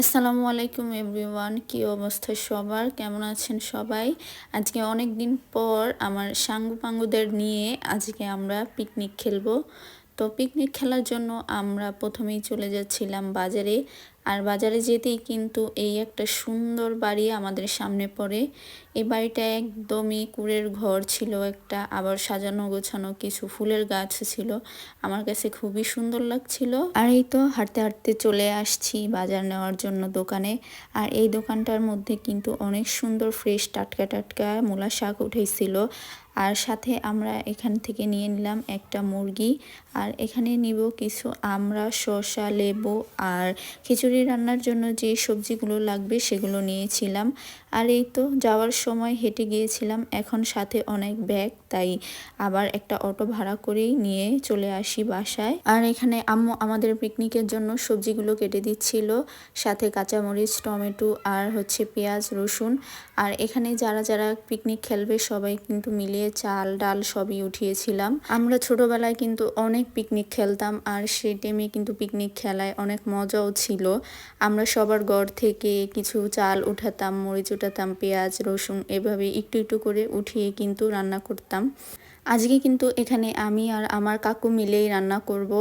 আসসালামু আলাইকুম এভরিওয়ান, কি অবস্থা সবার, কেমন আছেন সবাই? আজকে অনেক দিন পর আমার সাঙ্গু পাঙ্গুদের নিয়ে আজকে আমরা পিকনিক খেলবো। তো পিকনিক খেলার জন্য আমরা প্রথমেই চলে যাচ্ছিলাম বাজারে। আর বাজারে যেতেই কিন্তু এই একটা সুন্দর বাড়ি আমাদের সামনে পড়ে। এই বাড়িটা একদমই কুঁড়ের ঘর ছিল একটা, আবার সাজানো গোছানো কিছু ফুলের গাছ ছিল। আমার কাছে খুবই সুন্দর লাগছিল। আর এই তো হাঁটতে হাঁটতে চলে আসছি বাজার নেওয়ার জন্য দোকানে। আর এই দোকানটার মধ্যে কিন্তু অনেক সুন্দর ফ্রেশ টাটকা টাটকা মূলা শাক উঠেছিল। আর সাথে আমরা এখান থেকে নিয়ে নিলাম একটা মুরগি। আর এখানে নিব কিছু আমরা, শসা, লেবু আর খিচুড়ি রান্নার জন্য যে সবজিগুলো লাগবে সেগুলো নিয়েছিলাম। আর এই তো যাওয়ার সময় হেঁটে গিয়েছিলাম, এখন সাথে অনেক ব্যাগ, তাই আবার একটা অটো ভাড়া করেই নিয়ে চলে আসি বাসায়। আর এখানে আম্মু আমাদের পিকনিকের জন্য সবজিগুলো কেটে দিচ্ছিল, সাথে কাঁচামরিচ, টমেটো আর পেঁয়াজ, রসুন। আর এখানে যারা যারা পিকনিক খেলবে সবাই কিন্তু মিলিয়ে চাল ডাল সবই উঠিয়েছিলাম। আমরা ছোটবেলায় কিন্তু অনেক পিকনিক খেলতাম, আর সেই টাইমে কিন্তু পিকনিক খেলায় অনেক মজাও ছিল। আমরা সবার ঘর থেকে কিছু চাল উঠাতাম, মরিচ উঠাতাম, পেঁয়াজ, রসুন এভাবে একটু একটু করে উঠিয়ে কিন্তু রান্না করতাম। আজকে কিন্তু এখানে আমি আর আমার কাকু মিলেই রান্না করব।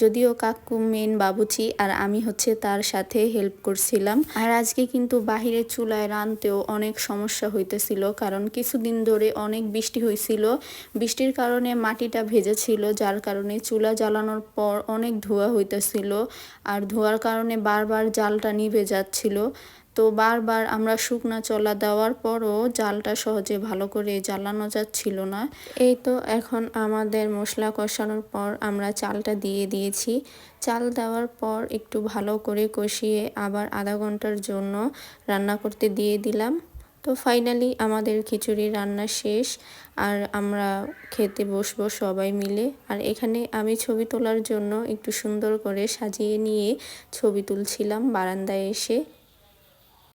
যদিও কাকু মেন বাবুচি, আর আমি তার সাথে হেল্প করছিলাম। আর আজকে কিন্তু বাহিরের চুলায় রাঁধতেও অনেক সমস্যা হইতেছিল, কারণ কিছুদিন ধরে অনেক বৃষ্টি হয়েছিল। বৃষ্টির কারণে মাটিটা ভেজা ছিল, যার কারণে চুলা জ্বালানোর পর অনেক ধোঁয়া হইতেছিল। আর ধোঁয়ার কারণে বারবার জালটা নিভে যাচ্ছিল। তো বারবার আমরা শুকনা চলা দেওয়ার পরও জালটা সহজে ভালো করে জ্বালানো যাচ্ছিল না। এই তো এখন আমাদের মশলা কষানোর পর আমরা চালটা দিয়ে দিয়েছি। চাল দেওয়ার পর একটু ভালো করে কষিয়ে আবার আধা ঘন্টার জন্য রান্না করতে দিয়ে দিলাম। তো ফাইনালি আমাদের খিচুড়ি রান্না শেষ, আর আমরা খেতে বসবো সবাই মিলে। আর এখানে আমি ছবি তোলার জন্য একটু সুন্দর করে সাজিয়ে নিয়ে ছবি তুলছিলাম বারান্দায় এসে।